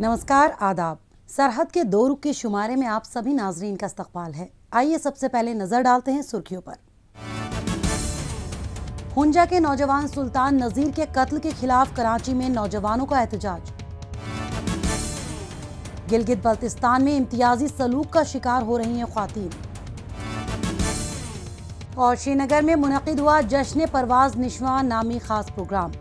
नमस्कार, आदाब। सरहद के 2 रुख के शुमारे में आप सभी नाजरीन का इस्तकबाल है। आइए सबसे पहले नजर डालते हैं सुर्खियों पर। हुंजा के नौजवान सुल्तान नजीर के कत्ल के खिलाफ कराची में नौजवानों का एहतजाज। गिलगित बल्तिस्तान में इम्तियाजी सलूक का शिकार हो रही हैं ख्वातीन। और श्रीनगर में मुनक़िद हुआ जश्न परवाज निशवा नामी खास प्रोग्राम।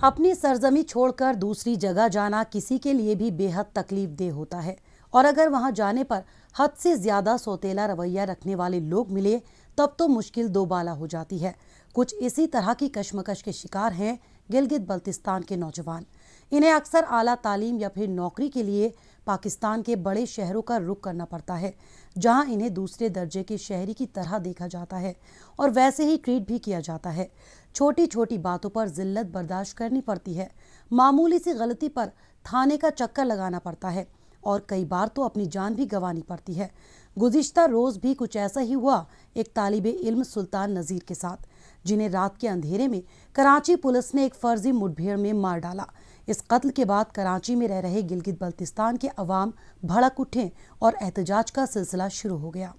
अपनी सरजमी छोड़कर दूसरी जगह जाना किसी के लिए भी बेहद तकलीफ देह होता है, और अगर वहां जाने पर हद से ज्यादा सौतेला रवैया रखने वाले लोग मिले तब तो मुश्किल दोबाला हो जाती है। कुछ इसी तरह की कशमकश के शिकार हैं गिलगित बल्तिस्तान के नौजवान। इन्हें अक्सर आला तालीम या फिर नौकरी के लिए पाकिस्तान के बड़े शहरों का रुख करना पड़ता है, जहां इन्हें दूसरे दर्जे के शहरी की तरह देखा जाता है और वैसे ही ट्रीट भी किया जाता है। छोटी छोटी बातों पर जिल्लत बर्दाश्त करनी पड़ती है। मामूली सी गलती पर थाने का चक्कर लगाना पड़ता है और कई बार तो अपनी जान भी गंवानी पड़ती है। गुज़िश्ता रोज भी कुछ ऐसा ही हुआ एक तालिबे इल्म सुल्तान नज़ीर के साथ, जिन्हें रात के अंधेरे में कराची पुलिस ने एक फर्जी मुठभेड़ में मार डाला। इस कत्ल के बाद कराची में रह रहे गिलगित बल्तिस्तान के अवाम भड़क उठे और एहतजाज का सिलसिला शुरू हो गया।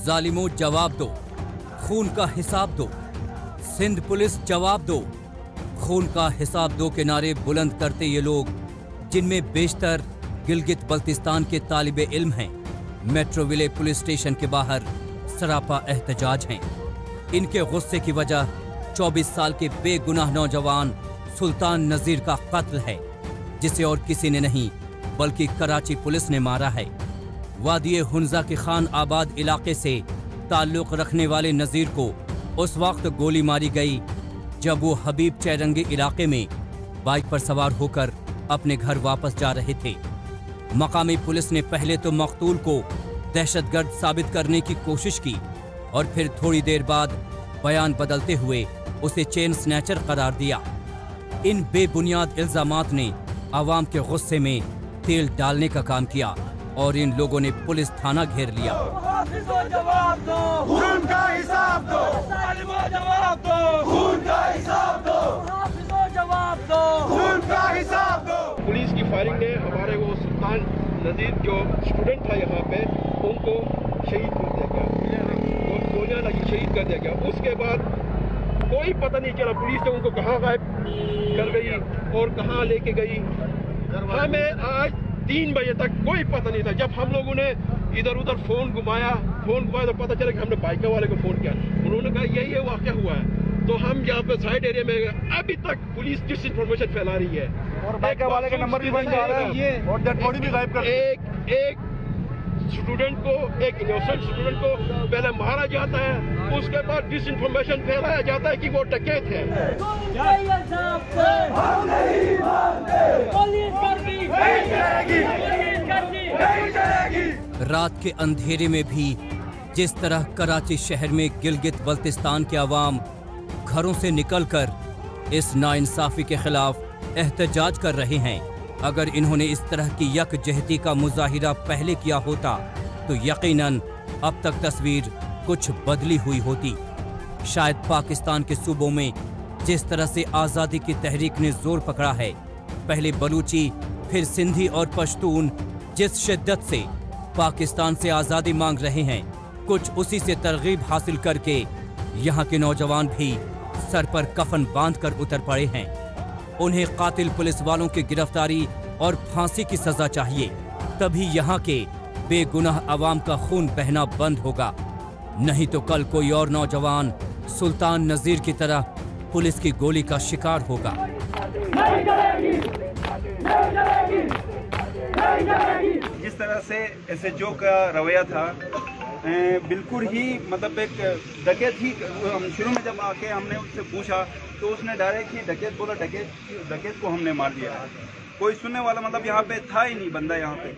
जालिमों जवाब दो, खून का हिसाब दो। सिंध पुलिस जवाब दो, खून का हिसाब दो के नारे बुलंद करते ये लोग, जिनमें बेशतर गिलगित बल्तिस्तान के तालिबे इल्म हैं, मेट्रो विले पुलिस स्टेशन के बाहर सरापा एहतजाज हैं। इनके गुस्से की वजह 24 साल के बेगुनाह नौजवान सुल्तान नजीर का कत्ल है, जिसे और किसी ने नहीं बल्कि कराची पुलिस ने मारा है। वादिये हुंजा के खान आबाद इलाके से ताल्लुक रखने वाले नजीर को उस वक्त गोली मारी गई जब वो हबीब चैरंगी इलाके में बाइक पर सवार होकर अपने घर वापस जा रहे थे। मकामी पुलिस ने पहले तो मकतूल को दहशतगर्द साबित करने की कोशिश की और फिर थोड़ी देर बाद बयान बदलते हुए उसे चेन स्नैचर करार दिया। इन बेबुनियाद इल्जामात ने आवाम के गुस्से में तेल डालने का काम किया और इन लोगों ने पुलिस थाना घेर लिया। पुलिस की फायरिंग ने हमारे वो सुल्तान नजीर जो स्टूडेंट था यहाँ पे, उनको शहीद कर दिया गया, गोलियां लगी शहीद कर दिया गया। उसके बाद कोई पता नहीं चला पुलिस ने उनको कहाँ गायब कर गई और कहाँ लेके गई। हमें आज 3 बजे तक कोई पता नहीं था। जब हम लोगों ने इधर उधर फोन घुमाया तो पता चला कि हमने बाइक वाले को फोन किया, उन्होंने कहा ये वाक़या हुआ है। तो हम यहाँ पे साइड एरिया में अभी तक पुलिस डिस इन्फॉर्मेशन फैला रही है और बाइक वाले का नंबर भी बंद आ रहा है और डेड बॉडी भी गायब कर एक स्टूडेंट को, एक इनोसेंट स्टूडेंट को पहले मारा जाता है, उसके बाद डिस इन्फॉर्मेशन फैलाया जाता है कि वो डकैत है। रात के अंधेरे में भी जिस तरह कराची शहर में गिलगित बल्तिस्तान के अवाम घरों से निकलकर इस नाइंसाफी के खिलाफ एहतजाज कर रहे हैं, अगर इन्होंने इस तरह की यकजहती का मुजाहिरा पहले किया होता तो यकीनन अब तक तस्वीर कुछ बदली हुई होती। शायद पाकिस्तान के सूबों में जिस तरह से आज़ादी की तहरीक ने जोर पकड़ा है, पहले बलूची फिर सिंधी और पश्तून जिस शिद्दत से पाकिस्तान से आज़ादी मांग रहे हैं, कुछ उसी से तरगीब हासिल करके यहाँ के नौजवान भी सर पर कफन बांधकर उतर पड़े हैं। उन्हें कातिल पुलिस वालों की गिरफ्तारी और फांसी की सजा चाहिए, तभी यहाँ के बेगुनाह अवाम का खून बहना बंद होगा। नहीं तो कल कोई और नौजवान सुल्तान नजीर की तरह पुलिस की गोली का शिकार होगा। जिस तरह से एसएचओ का रवैया था, बिल्कुल ही मतलब एक डकैत ही। हम शुरू में जब आके हमने उससे पूछा तो उसने डायरेक्ट ही डकैत बोला, डकैत को हमने मार दिया। कोई सुनने वाला मतलब यहाँ पे था ही नहीं बंदा। यहाँ पे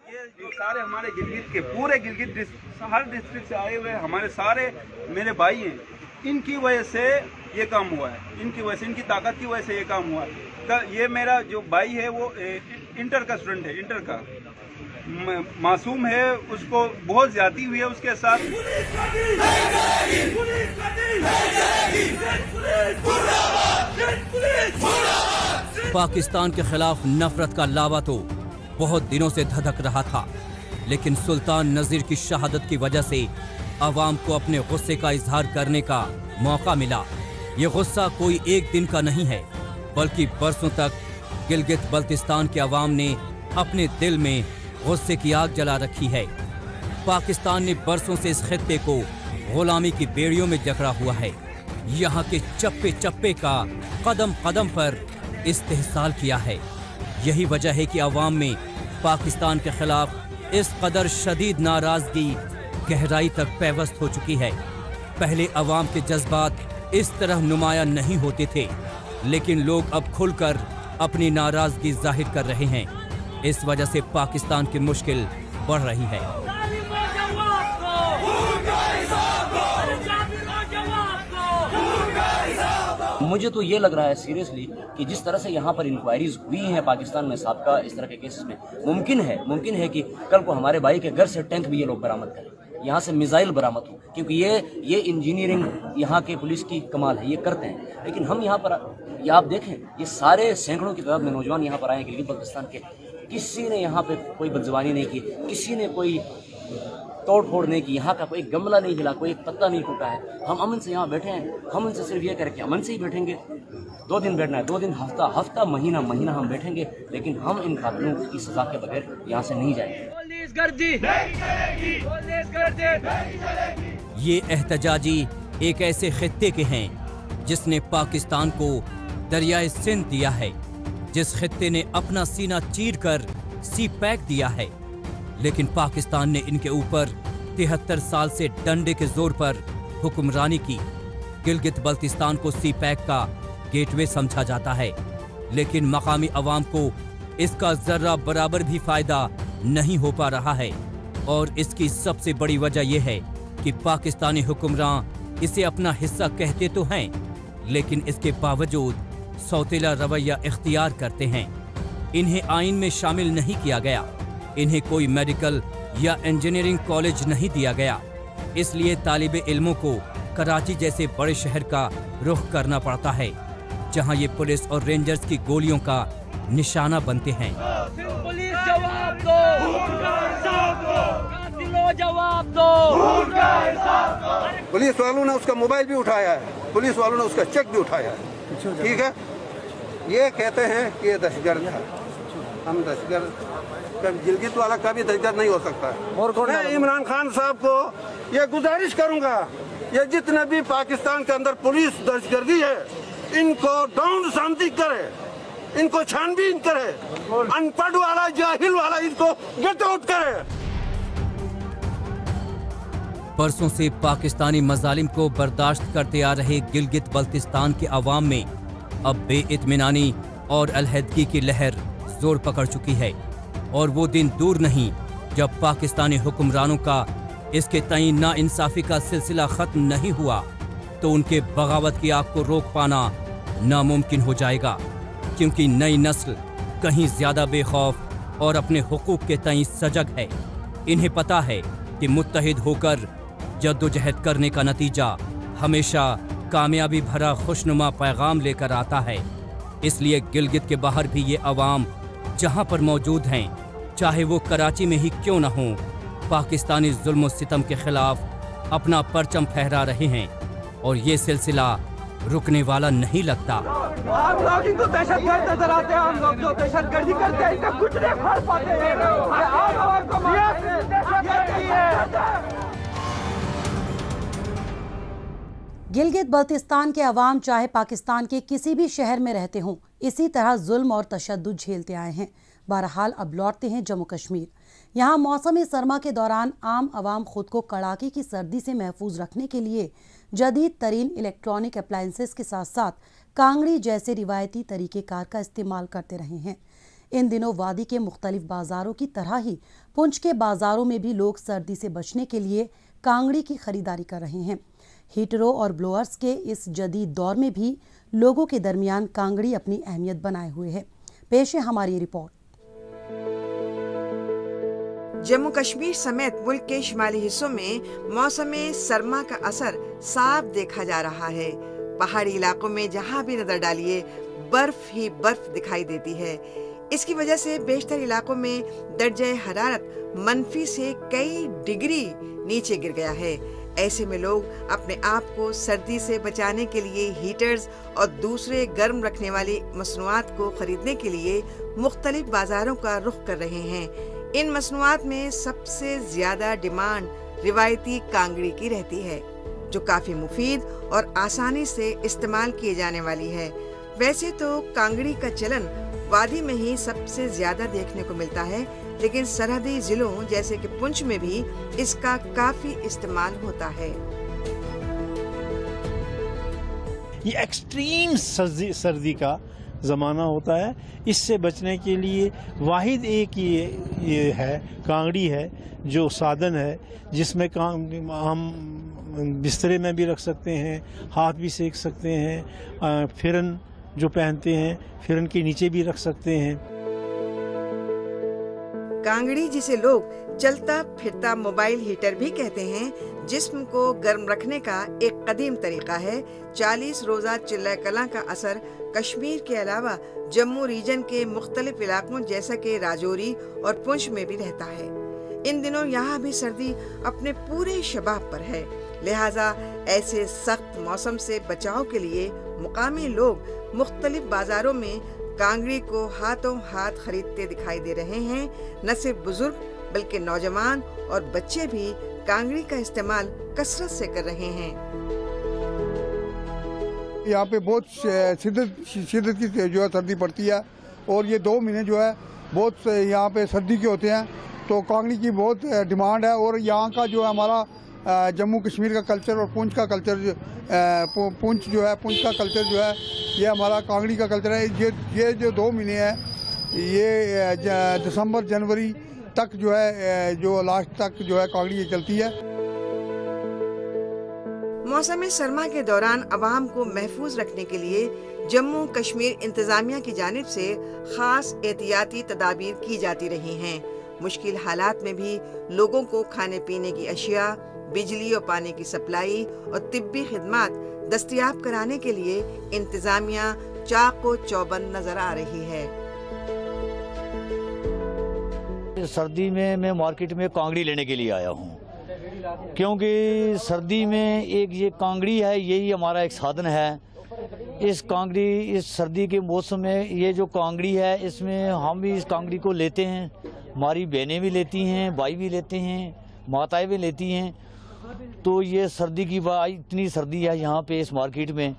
ये जो सारे हमारे गिलगित के पूरे गिलगित हर डिस्ट्रिक्ट से आए हुए हमारे सारे मेरे भाई हैं, इनकी वजह से ये काम हुआ है, इनकी वजह से, इनकी ताकत की वजह से ये काम हुआ है। ये मेरा जो भाई है वो इंटर का स्टूडेंट है, इंटर का मासूम है, उसको बहुत ज्यादती हुई है उसके साथ। पाकिस्तान के खिलाफ नफरत का लावा तो बहुत दिनों से धधक रहा था, लेकिन सुल्तान नजीर की शहादत की वजह से आवाम को अपने गुस्से का इजहार करने का मौका मिला। ये गुस्सा कोई एक दिन का नहीं है, बल्कि बरसों तक गिलगित बल्तिस्तान के अवाम ने अपने दिल में गुस्से की आग जला रखी है। पाकिस्तान ने बरसों से इस खित्ते को गुलामी की बेड़ियों में जकड़ा हुआ है। यहाँ के चप्पे चप्पे का कदम कदम पर इस्तेहसाल किया है। यही वजह है कि अवाम में पाकिस्तान के खिलाफ इस कदर शदीद नाराजगी गहराई तक पैवस्त हो चुकी है। पहले अवाम के जज्बात इस तरह नुमायां नहीं होते थे, लेकिन लोग अब खुलकर अपनी नाराजगी जाहिर कर रहे हैं। इस वजह से पाकिस्तान की मुश्किल बढ़ रही है। मुझे तो ये लग रहा है सीरियसली कि जिस तरह से यहाँ पर इंक्वायरीज हुई हैं पाकिस्तान में साबका इस तरह के केसेस में, मुमकिन है कि कल को हमारे भाई के घर से टैंक भी ये लोग बरामद करें, यहाँ से मिसाइल बरामद हो, क्योंकि ये इंजीनियरिंग यहाँ के पुलिस की कमाल है, ये करते हैं। लेकिन हम यहाँ पर ये आप देखें, ये सारे सैकड़ों की तादाद में नौजवान यहाँ पर आए हैं गिलगित बल्तिस्तान के, किसी ने यहाँ पे कोई बदजुबानी नहीं की, किसी ने कोई तोड़ फोड़ नहीं की, यहाँ का कोई गमला नहीं हिला, कोई पत्ता नहीं टूटा है। हम अमन से यहाँ बैठे हैं, हम उनसे सिर्फ ये करके अमन से ही बैठेंगे। 2 दिन बैठना है, 2 दिन, हफ्ता महीना हम बैठेंगे, लेकिन हम इन कातिलों की सजा के बगैर यहाँ से नहीं जाएंगे। ये एहतजाजी एक ऐसे खित्ते के हैं जिसने पाकिस्तान को दरियाए सिंध दिया है, जिस खित्ते ने अपना सीना चीर कर सी पैक दिया है, लेकिन पाकिस्तान ने इनके ऊपर 73 साल से डंडे के जोर पर हुक्मरानी की। गिलगित बल्तिस्तान को सी पैक का गेटवे समझा जाता है, लेकिन मकामी अवाम को इसका जर्रा बराबर भी फायदा नहीं हो पा रहा है। और इसकी सबसे बड़ी वजह यह है कि पाकिस्तानी हुक्मरान इसे अपना हिस्सा कहते तो हैं, लेकिन इसके बावजूद सौतेला रवैया इख्तियार करते हैं। इन्हें आइन में शामिल नहीं किया गया, इन्हें कोई मेडिकल या इंजीनियरिंग कॉलेज नहीं दिया गया, इसलिए तालिबे इल्मों को कराची जैसे बड़े शहर का रुख करना पड़ता है, जहां ये पुलिस और रेंजर्स की गोलियों का निशाना बनते हैं। पुलिस वालों ने उसका मोबाइल भी उठाया है, पुलिस वालों ने उसका चेक भी उठाया है, ठीक है। ये कहते हैं कि ये दहशतगर्द है, हम दहशतगर्द, गिलगित वाला कभी दहशतगर्द नहीं हो सकता है। और मैं इमरान खान साहब को ये गुजारिश करूंगा, ये जितने भी पाकिस्तान के अंदर पुलिस दहशतगर्दी है, इनको डाउन शांति करे, इनको छानबीन करे, अनपढ़ वाला जाहिल वाला इनको गेट आउट करे। बरसों से पाकिस्तानी मजालिम को बर्दाश्त करते आ रहे गिलगित बल्तिस्तान के अवाम में अब बेइत्मीनानी और अलहदगी की लहर जोर पकड़ चुकी है। और वो दिन दूर नहीं जब पाकिस्तानी हुक्मरानों का इसके तई नाइंसाफी का सिलसिला खत्म नहीं हुआ तो उनके बगावत की आग को रोक पाना नामुमकिन हो जाएगा, क्योंकि नई नस्ल कहीं ज्यादा बेखौफ और अपने हुकूक के तई सजग है। इन्हें पता है कि मुत्तहिद होकर जद्दोजहद करने का नतीजा हमेशा कामयाबी भरा खुशनुमा पैगाम लेकर आता है। इसलिए गिलगित के बाहर भी ये अवाम जहां पर मौजूद हैं, चाहे वो कराची में ही क्यों न हो, पाकिस्तानी जुल्म सितम के खिलाफ अपना परचम फहरा रहे हैं और ये सिलसिला रुकने वाला नहीं लगता। आप लोग इनको दहशतगर्द नजर आते हैं, हम लोग जो दहशतगर्दी करते हैं इनका कुछ नहीं फाड़ पाते हैं। गिलगित बल्तिस्तान के अवाम चाहे पाकिस्तान के किसी भी शहर में रहते हों, इसी तरह जुल्म और तशद्दुद झेलते आए हैं। बहरहाल अब लौटते हैं जम्मू कश्मीर। यहाँ मौसम सरमा के दौरान आम आवाम खुद को कड़ाके की सर्दी से महफूज रखने के लिए जदीद तरीन इलेक्ट्रॉनिक अप्लायंसेस के साथ साथ कांगड़ी जैसे रिवायती तरीक़ेकार का इस्तेमाल करते रहे हैं। इन दिनों वादी के मुख्तलिफ बाज़ारों की तरह ही पुंछ के बाज़ारों में भी लोग सर्दी से बचने के लिए कांगड़ी की खरीदारी कर रहे हैं। हीटरों और ब्लोअर्स के इस जदीद दौर में भी लोगों के दरमियान कांगड़ी अपनी अहमियत बनाए हुए है। पेश है हमारी रिपोर्ट। जम्मू कश्मीर समेत मुल्क के शुमाली हिस्सों में मौसम सरमा का असर साफ देखा जा रहा है। पहाड़ी इलाकों में जहां भी नजर डालिए बर्फ ही बर्फ दिखाई देती है। इसकी वजह से बेशतर इलाकों में दर्जे हरारत मनफी से कई डिग्री नीचे गिर गया है। ऐसे में लोग अपने आप को सर्दी से बचाने के लिए हीटर्स और दूसरे गर्म रखने वाली मसनूआत को खरीदने के लिए मुख्तलिफ बाजारों का रुख कर रहे हैं। इन मसनूआत में सबसे ज्यादा डिमांड रिवायती कांगड़ी की रहती है, जो काफी मुफीद और आसानी से इस्तेमाल किए जाने वाली है। वैसे तो कांगड़ी का चलन वादी में ही सबसे ज्यादा देखने को मिलता है, लेकिन सरहदी जिलों जैसे कि पुंछ में भी इसका काफी इस्तेमाल होता है। ये एक्सट्रीम सर्दी का ज़माना होता है। इससे बचने के लिए वाहिद एक ये है कांगड़ी है, जो साधन है जिसमें हम बिस्तरे में भी रख सकते हैं, हाथ भी सेक सकते हैं, फिरन जो पहनते हैं फिरन के नीचे भी रख सकते हैं। कांगड़ी, जिसे लोग चलता फिरता मोबाइल हीटर भी कहते हैं, जिस्म को गर्म रखने का एक कदीम तरीका है। 40 रोजा चिल्ला कलां का असर कश्मीर के अलावा जम्मू रीजन के मुख्तलिफ इलाकों जैसा कि राजौरी और पुंछ में भी रहता है। इन दिनों यहाँ भी सर्दी अपने पूरे शबाब पर है, लिहाजा ऐसे सख्त मौसम से बचाव के लिए मुकामी लोग मुख्तलिफ बाजारों में कांगड़ी को हाथों हाथ खरीदते दिखाई दे रहे हैं। न सिर्फ बुजुर्ग बल्कि नौजवान और बच्चे भी कांगड़ी का इस्तेमाल कसरत से कर रहे हैं। यहाँ पे बहुत शिद्दत की जो है सर्दी पड़ती है, और ये 2 महीने जो है बहुत यहाँ पे सर्दी के होते हैं, तो कांगड़ी की बहुत डिमांड है। और यहाँ का जो है हमारा जम्मू कश्मीर का कल्चर और पुंछ का कल्चर, पुंछ का कल्चर जो है ये हमारा कांगड़ी का कल्चर है। ये जो 2 महीने हैं, ये दिसंबर जनवरी तक जो है, जो लास्ट तक जो है कांगड़ी ये चलती है। मौसम सरमा के दौरान अवाम को महफूज रखने के लिए जम्मू कश्मीर इंतजामिया की जानिब से खास एहतियाती तदाबीर की जाती रही हैं। मुश्किल हालात में भी लोगों को खाने पीने की अशिया, बिजली और पानी की सप्लाई और तिब्बी खिदमात दस्तयाब कराने के लिए इंतजामिया चाको चौबंद नजर आ रही है। सर्दी में मैं मार्केट में कांगड़ी लेने के लिए आया हूँ, क्योंकि सर्दी में एक ये कांगड़ी है, यही हमारा एक साधन है। इस सर्दी के मौसम में ये जो कांगड़ी है, इसमें हम भी इस कांगड़ी को लेते हैं, हमारी बहनें भी लेती हैं, भाई भी लेते हैं, माताएं भी लेती हैं। तो ये सर्दी की बात, इतनी सर्दी है यहाँ पे इस मार्केट में,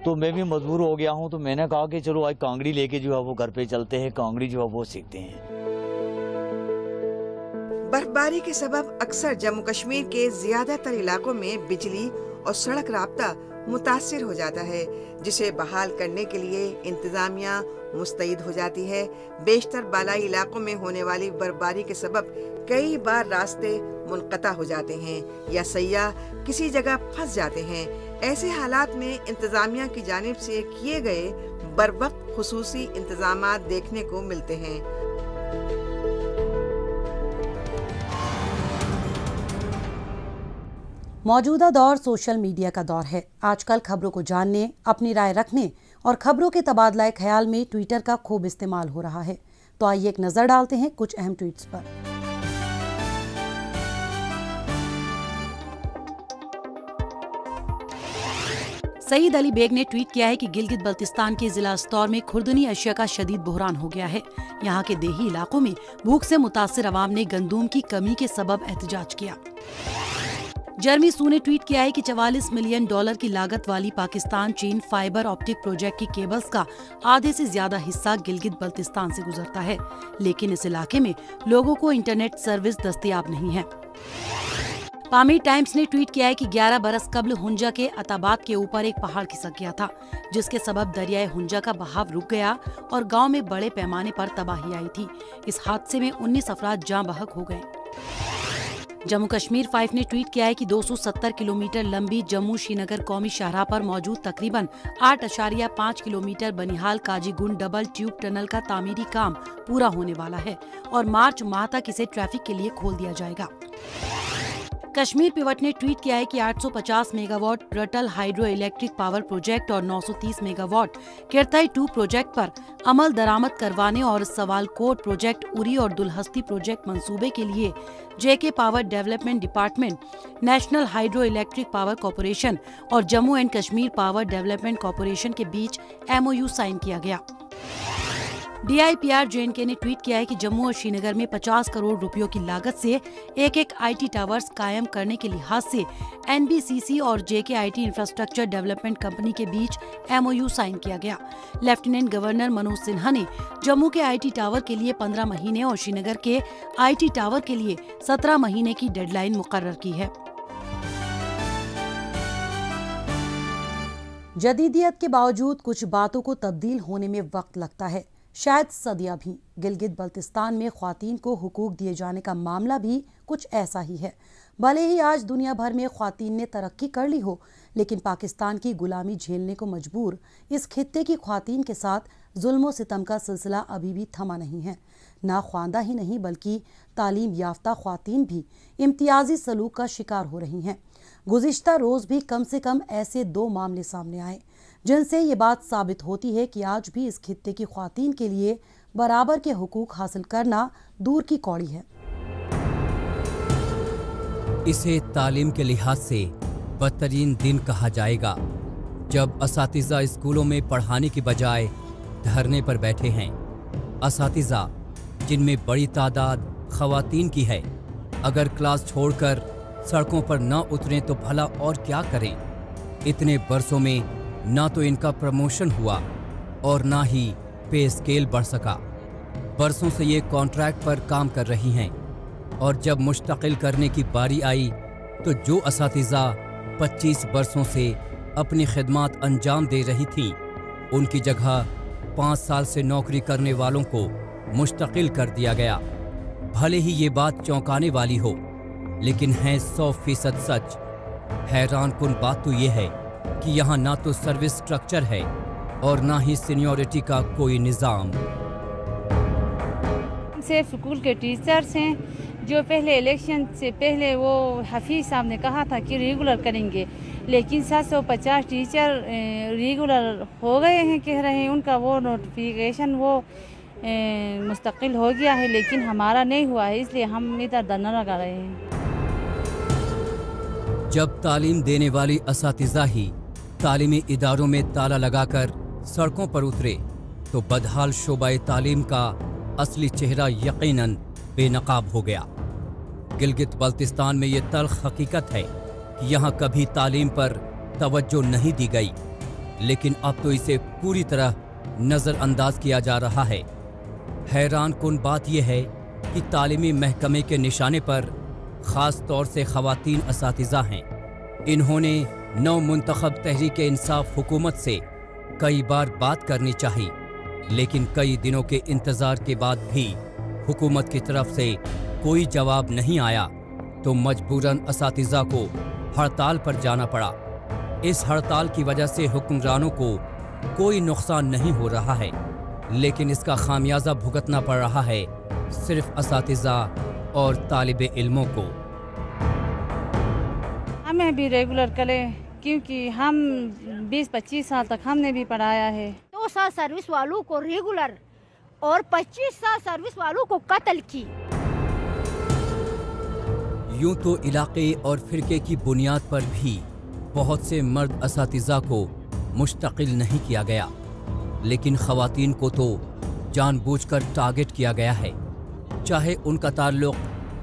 तो मैं भी मजबूर हो गया हूँ। तो मैंने कहा कि चलो आज कांगड़ी लेके जो है वो घर पे चलते हैं, कांगड़ी जो है वो सीखते हैं। बर्फबारी के सबब अक्सर जम्मू कश्मीर के ज्यादातर इलाकों में बिजली और सड़क राब्ता मुतासिर हो जाता है, जिसे बहाल करने के लिए इंतजामिया मुस्तैद हो जाती है। बेशतर बालाई इलाकों में होने वाली बर्फबारी के सबब कई बार रास्ते मुनक़ता हो जाते हैं या सयाह किसी जगह फंस जाते हैं। ऐसे हालात में इंतजामिया की जानिब से किए गए बरवक्त खुसूसी इंतजामात देखने को मिलते हैं। मौजूदा दौर सोशल मीडिया का दौर है। आजकल खबरों को जानने, अपनी राय रखने और खबरों के तबादला ख्याल में ट्विटर का खूब इस्तेमाल हो रहा है। तो आइए एक नजर डालते हैं कुछ अहम ट्वीट्स पर। सईद अली बेग ने ट्वीट किया है कि गिलगित बल्तिस्तान के जिला स्तौर में खुर्दनी अशिया का शदीद बहरान हो गया है। यहाँ के देही इलाकों में भूख से मुतासिर अवाम ने गंदूम की कमी के सबब एहतजाज किया। जर्मी सू ने ट्वीट किया है कि $44 मिलियन की लागत वाली पाकिस्तान चीन फाइबर ऑप्टिक प्रोजेक्ट की केबल्स का आधे से ज्यादा हिस्सा गिलगित बल्तिस्तान से गुजरता है, लेकिन इस इलाके में लोगों को इंटरनेट सर्विस दस्तयाब नहीं है। पामी टाइम्स ने ट्वीट किया है कि 11 बरस कबल हुंजा के अताबाद के ऊपर एक पहाड़ खिसक गया था, जिसके सबब दरियाए हुंजा का बहाव रुक गया और गांव में बड़े पैमाने पर तबाही आई थी। इस हादसे में 19 अफराद जाँ बहक हो गए। जम्मू कश्मीर 5 ने ट्वीट किया है कि 270 किलोमीटर लंबी जम्मू श्रीनगर कौमी शाहराह पर मौजूद तकरीबन 8.5 kilometre Banihal Qazigund double tube tunnel का तामीरी काम पूरा होने वाला है और मार्च माह तक इसे ट्रैफिक के लिए खोल दिया जाएगा। कश्मीर पिवट ने ट्वीट किया है कि 850 megawatt Ratle hydro electric power project और 930 मेगावाट किरताई 2 प्रोजेक्ट पर अमल दरामद करवाने और सवालकोट प्रोजेक्ट उरी और दुलहस्ती प्रोजेक्ट मंसूबे के लिए JK power development department, national hydro electric power corporation और Jammu and Kashmir power development corporation के बीच MOU साइन किया गया। DIPR JNK ने ट्वीट किया है कि जम्मू और श्रीनगर में 50 करोड़ रुपयों की लागत से एक IT टावर्स कायम करने के लिहाज से NBCC और JKIT इंफ्रास्ट्रक्चर डेवलपमेंट कंपनी के बीच MOU साइन किया गया। लेफ्टिनेंट गवर्नर मनोज सिन्हा ने जम्मू के IT टावर के लिए 15 महीने और श्रीनगर के IT टावर के लिए 17 महीने की डेडलाइन मुकर्रर की है। जदीदियत के बावजूद कुछ बातों को तब्दील होने में वक्त लगता है, शायद सदियां भी। गिलगित बल्तिस्तान में ख्वातीन को हुकूक दिए जाने का मामला भी कुछ ऐसा ही है। भले ही आज दुनिया भर में ख्वातीन ने तरक्की कर ली हो, लेकिन पाकिस्तान की गुलामी झेलने को मजबूर इस खित्ते की ख्वातीन के साथ जुल्म सितम का सिलसिला अभी भी थमा नहीं है। ना ख्वांदा ही नहीं बल्कि तालीम याफ्ता ख्वातीन भी इम्तियाजी सलूक का शिकार हो रही हैं। गुज़िश्ता रोज़ भी कम से कम ऐसे 2 मामले सामने आए जिनसे ये बात साबित होती है कि आज भी इस खित्ते की ख्वातीन के लिए बराबर के हुकूक हासिल करना दूर की कौड़ी है। इसे तालीम के लिहाज से बदतरीन दिन कहा जाएगा जब असातिज़ा स्कूलों में पढ़ाने की बजाय धरने पर बैठे हैं। असातिज़ा जिनमें बड़ी तादाद ख़वातीन की है, अगर क्लास छोड़कर सड़कों पर न उतरें तो भला और क्या करें। इतने बरसों में ना तो इनका प्रमोशन हुआ और ना ही पे स्केल बढ़ सका। बरसों से ये कॉन्ट्रैक्ट पर काम कर रही हैं और जब मुस्तकिल करने की बारी आई तो जो असातिज़ा 25 बरसों से अपनी खिदमत अंजाम दे रही थीं, उनकी जगह 5 साल से नौकरी करने वालों को मुस्तकिल कर दिया गया। भले ही ये बात चौंकाने वाली हो, लेकिन है 100% सच। हैरान कुन बात तो ये है कि यहाँ ना तो सर्विस स्ट्रक्चर है और ना ही सीनियरिटी का कोई निज़ाम। सिर्फ स्कूल के टीचर्स हैं जो पहले इलेक्शन से पहले वो हफीज़ साहब ने कहा था कि रेगुलर करेंगे, लेकिन 750 टीचर रेगुलर हो गए हैं, कह रहे हैं। उनका वो नोटिफिकेशन वो मुस्तकिल हो गया है, लेकिन हमारा नहीं हुआ है, इसलिए हम इधर धरना लगा रहे हैं। जब तालीम देने वाली असातिज़ा ही तालीमी इदारों में ताला लगाकर सड़कों पर उतरे तो बदहाल शोबाए तालीम का असली चेहरा यकीनन बेनकाब हो गया। गिलगित बल्तिस्तान में ये तल्ख हकीकत है कि यहाँ कभी तालीम पर तवज्जो नहीं दी गई, लेकिन अब तो इसे पूरी तरह नज़रअंदाज किया जा रहा है। हैरान कुन बात यह है कि तालीमी महकमे के निशाने पर ख़ास तौर से ख़वातीन असातिज़ा हैं। इन्होंने नौ मुंतखब तहरीक-ए-इंसाफ हुकूमत से कई बार बात करनी चाहिए, लेकिन कई दिनों के इंतज़ार के बाद भी हुकूमत की तरफ से कोई जवाब नहीं आया तो मजबूरन असातिज़ा को हड़ताल पर जाना पड़ा। इस हड़ताल की वजह से हुक्मरानों को कोई नुकसान नहीं हो रहा है, लेकिन इसका खामियाजा भुगतना पड़ रहा है सिर्फ असातिज़ा और तालिबे इल्मों को। हमें भी रेगुलर करें, क्योंकि हम 20-25 साल तक हमने भी पढ़ाया है। 2 साल सर्विस वालों को रेगुलर और 25 साल सर्विस वालों को कत्ल की। यूं तो इलाके और फिरके की बुनियाद पर भी बहुत से मर्द असातिज़ा को मुस्तकिल नहीं किया गया, लेकिन ख़वातीन को तो जानबूझकर टारगेट किया गया है, चाहे उनका ताल्लुक़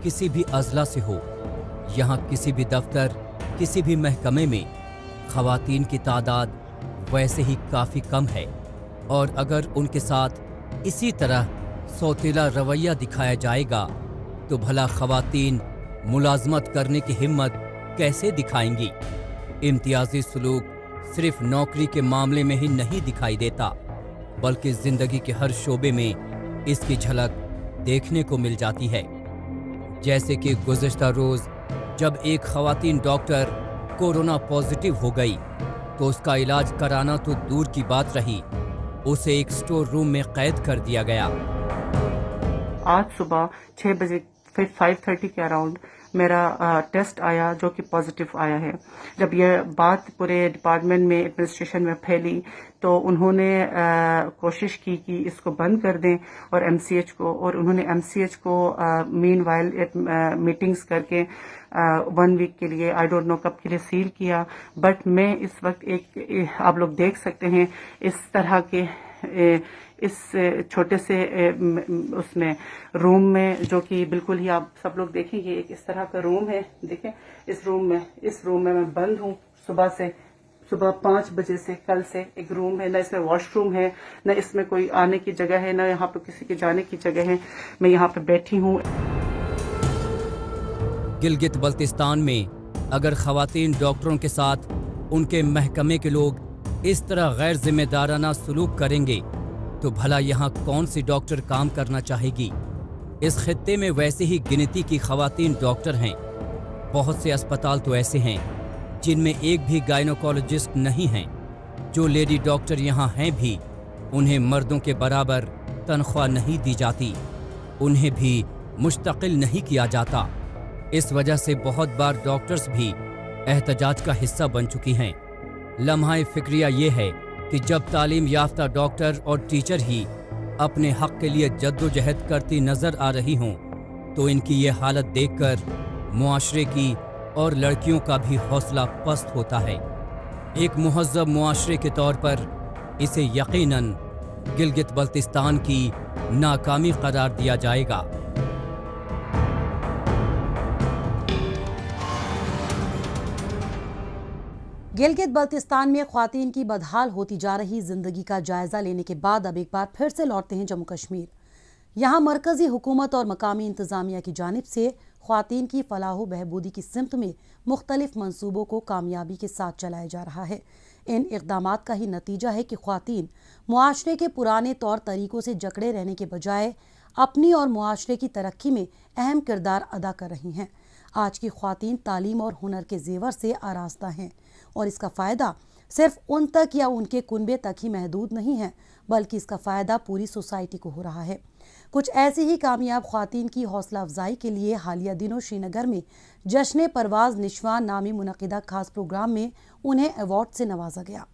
किसी भी अज़ला से हो। यहाँ किसी भी दफ्तर, किसी भी महकमे में ख़वातीन की तादाद वैसे ही काफ़ी कम है, और अगर उनके साथ इसी तरह सौतेला रवैया दिखाया जाएगा तो भला ख़वातीन मुलाजमत करने की हिम्मत कैसे दिखाएंगी। इम्तियाजी सलूक सिर्फ नौकरी के मामले में ही नहीं दिखाई देता, बल्कि ज़िंदगी के हर शोबे में इसकी झलक देखने को मिल जाती है। जैसे कि गुज़िश्ता रोज़ जब एक ख़वातीन डॉक्टर कोरोना पॉजिटिव हो गई तो उसका इलाज कराना तो दूर की बात रही, उसे एक स्टोर रूम में कैद कर दिया गया। आज सुबह 6 बजे 5:30 के अराउंड मेरा टेस्ट आया जो कि पॉजिटिव आया है। जब यह बात पूरे डिपार्टमेंट में एडमिनिस्ट्रेशन में फैली तो उन्होंने कोशिश की कि इसको बंद कर दें और एमसीएच को, और उन्होंने एमसीएच को मीनवाइल मीटिंग्स करके 1 वीक के लिए, आई डोंट नो कब के लिए सील किया। बट मैं इस वक्त आप लोग देख सकते हैं इस तरह के इस छोटे से उसमें रूम में, जो कि बिल्कुल ही आप सब लोग देखेंगे एक इस तरह का रूम है। देखें इस रूम में मैं बंद हूँ सुबह 5 बजे से। कल से एक रूम है, न इसमें वॉशरूम है, न इसमें कोई आने की जगह है, न यहाँ पे किसी के जाने की जगह है। मैं यहाँ पे बैठी हूँ। गिलगित बल्तिस्तान में अगर ख़वातीन डॉक्टरों के साथ उनके महकमे के लोग इस तरह गैर जिम्मेदाराना सलूक करेंगे तो भला यहाँ कौन सी डॉक्टर काम करना चाहेगी। इस खित्ते में वैसे ही गिनती की ख़वातीन डॉक्टर हैं। बहुत से अस्पताल तो ऐसे हैं जिनमें एक भी गायनोकोलॉजिस्ट नहीं हैं। जो लेडी डॉक्टर यहाँ हैं भी उन्हें मर्दों के बराबर तनख्वाह नहीं दी जाती, उन्हें भी मुस्तकिल नहीं किया जाता। इस वजह से बहुत बार डॉक्टर्स भी एहतजाज का हिस्सा बन चुकी हैं। लम्हा फिक्रिया ये है कि जब तालीम याफ्ता डॉक्टर और टीचर ही अपने हक के लिए जद्दोजहद करती नजर आ रही हों तो इनकी ये हालत देखकर मुआशरे की और लड़कियों का भी हौसला पस्त होता है। एक मुहज़्ज़ब मुआशरे के तौर पर इसे यकीनन गिलगित बल्तिस्तान की नाकामी करार दिया जाएगा। गिलगित बल्तिस्तान में ख्वातीन की बदहाल होती जा रही जिंदगी का जायजा लेने के बाद अब एक बार फिर से लौटते हैं जम्मू कश्मीर। यहाँ मरकजी हुकूमत और मकामी इंतजामिया की जानिब से ख्वातीन की फलाह बहबूदी की सिमत में मुख्तलिफ मंसूबों को कामयाबी के साथ चलाया जा रहा है। इन इक़दामात का ही नतीजा है कि ख्वातीन मुआशरे के पुराने तौर तरीकों से जकड़े रहने के बजाय अपनी और मुआशरे की तरक्की में अहम किरदार अदा कर रही हैं। आज की ख्वातीन तालीम और हुनर के जेवर से आरास्ता हैं और इसका फ़ायदा सिर्फ उन तक या उनके कुनबे तक ही महदूद नहीं है, बल्कि इसका फ़ायदा पूरी सोसाइटी को हो रहा है। कुछ ऐसी ही कामयाब ख्वातीन की हौसला अफजाई के लिए हालिया दिनों श्रीनगर में जश्न परवाज निशवान नामी मुनक़िदा खास प्रोग्राम में उन्हें अवार्ड से नवाजा गया।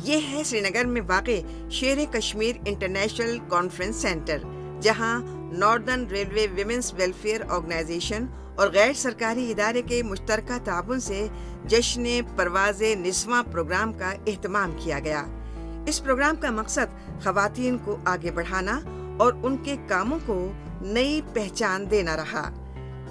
ये है श्रीनगर में वाक़े Sher Kashmir international conference centre, जहां northern railway women's welfare organisation और गैर सरकारी इदारे के मुश्तरका ताबुन से जश्न परवाज़े निस्वां प्रोग्राम का एहतमाम किया गया। इस प्रोग्राम का मकसद ख़वातीन को आगे बढ़ाना और उनके कामों को नई पहचान देना रहा,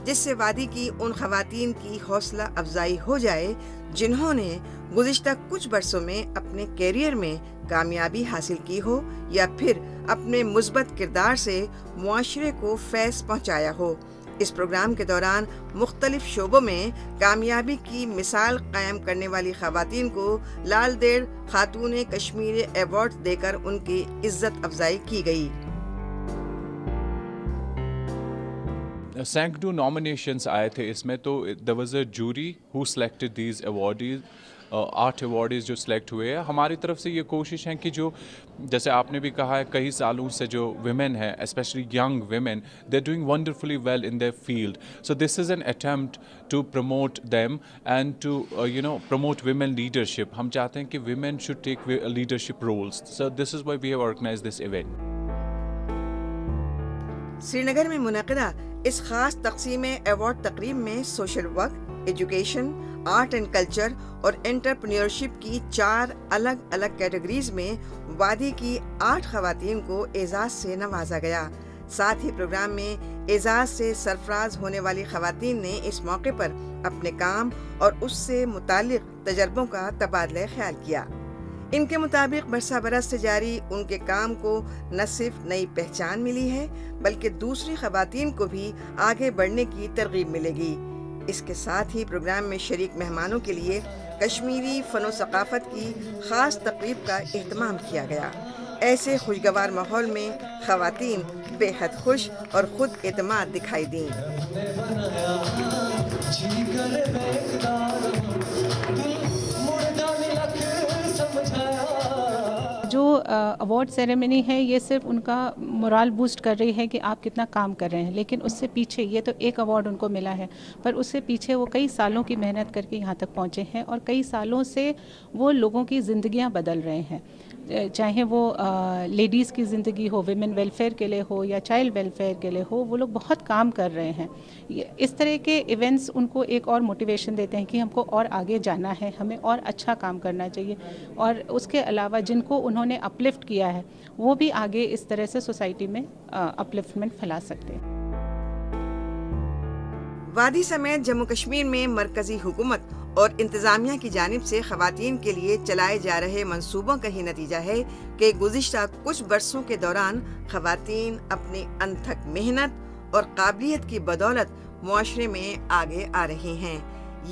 जिससे वादी की उन ख़वातीन की हौसला अफजाई हो जाए जिन्होंने गुज़िश्ता कुछ बरसों में अपने कैरियर में कामयाबी हासिल की हो या फिर अपने मुस्बत किरदार से मुआशरे को फैज़ पहुँचाया हो। इस प्रोग्राम के दौरान मुख्तलिफ शोबों में कामयाबी की मिसाल कायम करने वाली ख़वातीन को लाल देर खातून कश्मीर अवार्ड देकर उनकी इज्जत अफजाई की गई। सैकड़ों नॉमिनेशंस आए थे इसमें, तो there was a jury who selected these awardees. 8 awardees जो सिलेक्ट हुए हैं। हमारी तरफ से ये कोशिश है कि जो जैसे आपने भी कहा है कई सालों से जो विमेन है, specially young women, they are doing wonderfully well in their field. So this is an attempt to promote them and to promote women leadership. हम चाहते हैं कि women should take leadership roles. So this is why we have organised this event. Srinagar में मुनक़िदा इस खास तक़सीम award तकरीब में social work, education, art and culture और एंटरप्रेन्योरशिप की 4 अलग अलग कैटेगरीज में वादी की 8 ख़वातीन को एजाज़ से नवाजा गया। साथ ही प्रोग्राम में एजाज़ से सरफराज होने वाली ख़वातीन ने इस मौके पर अपने काम और उससे मुतालिक तजर्बों का तबादला ख्याल किया। इनके मुताबिक बरसा बरस से जारी उनके काम को न सिर्फ नई पहचान मिली है, बल्कि दूसरी ख़वातीन को भी आगे बढ़ने की तरगीब मिलेगी। इसके साथ ही प्रोग्राम में शरीक मेहमानों के लिए कश्मीरी फ़नो सक़ाफ़त की ख़ास तक़रीब का एहतमाम किया गया। ऐसे खुशगवार माहौल में खवातीन बेहद खुश और खुद एतमाद दिखाई दी। जो अवार्ड सेरेमनी है ये सिर्फ उनका मोरल बूस्ट कर रही है कि आप कितना काम कर रहे हैं, लेकिन उससे पीछे ये तो एक अवार्ड उनको मिला है, पर उससे पीछे वो कई सालों की मेहनत करके यहाँ तक पहुँचे हैं और कई सालों से वो लोगों की ज़िंदगियाँ बदल रहे हैं, चाहे वो लेडीज़ की ज़िंदगी हो, विमेन वेलफेयर के लिए हो या चाइल्ड वेलफेयर के लिए हो, वो लोग बहुत काम कर रहे हैं। इस तरह के इवेंट्स उनको एक और मोटिवेशन देते हैं कि हमको और आगे जाना है, हमें और अच्छा काम करना चाहिए, और उसके अलावा जिनको उन्होंने अपलिफ्ट किया है वो भी आगे इस तरह से सोसाइटी में अपलिफ्टमेंट फैला सकते हैं। वादी समेत जम्मू कश्मीर में मरकजी हुकूमत और इंतजामिया की जानिब से खवातीन के लिए चलाए जा रहे मंसूबों का ही नतीजा है कि गुज़िश्ता कुछ बरसों के दौरान खवातीन अपनी अनथक मेहनत और काबिलियत की बदौलत मुआशरे में आगे आ रही हैं।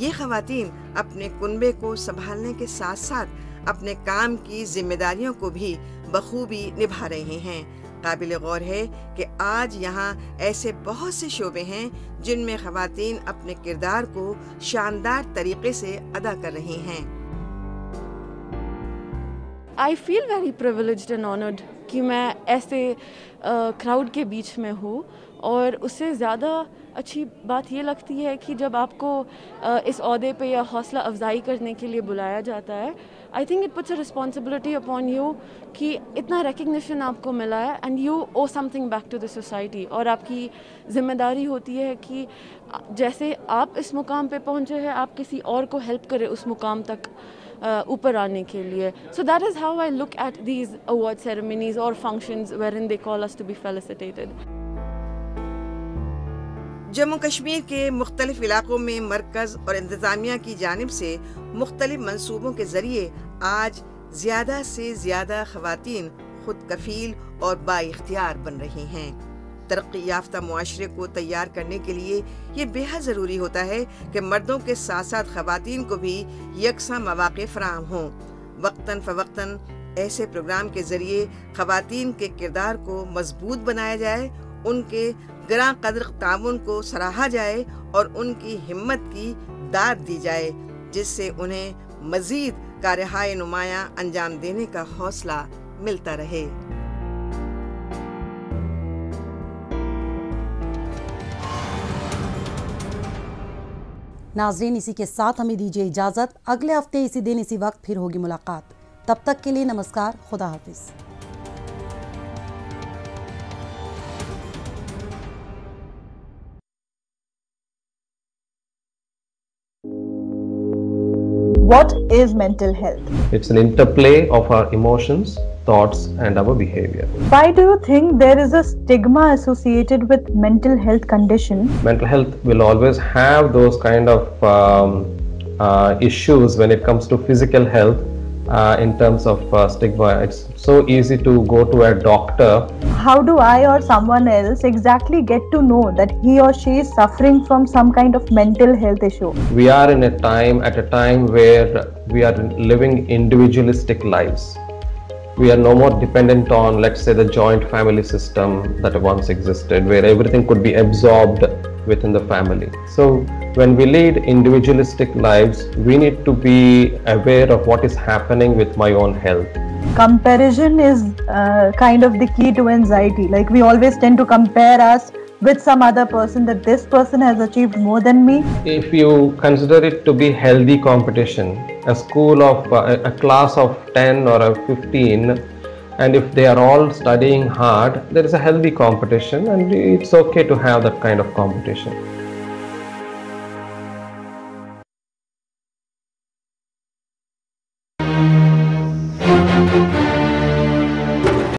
ये खवातीन अपने कुनबे को संभालने के साथ साथ अपने काम की जिम्मेदारियों को भी बखूबी निभा रहे हैं। काबिल गौर है कि आज यहाँ ऐसे बहुत से शोबे हैं जिनमें खवातीन अपने किरदार को शानदार तरीके से अदा कर रही हैं। I feel very privileged and honored कि मैं ऐसे क्राउड के बीच में हूँ, और उससे ज़्यादा अच्छी बात ये लगती है कि जब आपको इस ओहदे पे या हौसला अफजाई करने के लिए बुलाया जाता है, I think it puts a responsibility upon you कि इतना रिकग्निशन आपको मिला है and you owe something back to the society, और आपकी ज़िम्मेदारी होती है कि जैसे आप इस मुकाम पे पहुँचे हैं आप किसी और को हेल्प करें उस मुकाम तक ऊपर आने के लिए। So that is how I look at these award ceremonies और functions wherein they call us to be felicitated. Jammu Kashmir के मुख्तलिफ इलाकों में मरकज़ और इंतज़ामिया की जानिब से मुख्तलिफ मंसूबों के ज़रिए आज ज़्यादा से ज़्यादा खवातीन खुद कफ़ील और बाइख्तियार बन रही हैं। तरक्की याफ्ता मुआशरे को तैयार करने के लिए ये बेहद ज़रूरी होता है कि मर्दों के साथ साथ खवातीन को भी यकसा मौक़े फराहम हों। वक्तन फ़वक्तन ऐसे प्रोग्राम के ज़रिए खवातीन के किरदार को मजबूत बनाया जाए, उनके ग्रां कदर ताउन को सराहा जाए और उनकी हिम्मत की दाद दी जाए, जिससे उन्हें मजीद कार्यहाय नुमायां अंजाम देने का हौसला मिलता रहे। नाज़रीन, इसी के साथ हमें दीजिए इजाज़त। अगले हफ्ते इसी दिन इसी वक्त फिर होगी मुलाकात। तब तक के लिए नमस्कार, खुदा हाफिज़। What is mental health? It's an interplay of our emotions, thoughts and our behavior. Why do you think there is a stigma associated with mental health condition? Mental health will always have those kind of issues when it comes to physical health. In terms of stigma, it's so easy to go to a doctor. How do I or someone else exactly get to know that he or she is suffering from some kind of mental health issue? We are in a time where we are living individualistic lives. We are no more dependent on, let's say, the joint family system that once existed, where everything could be absorbed within the family. So when we lead individualistic lives, we need to be aware of what is happening with my own health. Comparison is kind of the key to anxiety. Like, we always tend to compare us with some other person, that this person has achieved more than me. If you consider it to be healthy competition, a school of a class of 10 or a 15, and if they are all studying hard, there is a healthy competition, and it's okay to have that kind of competition.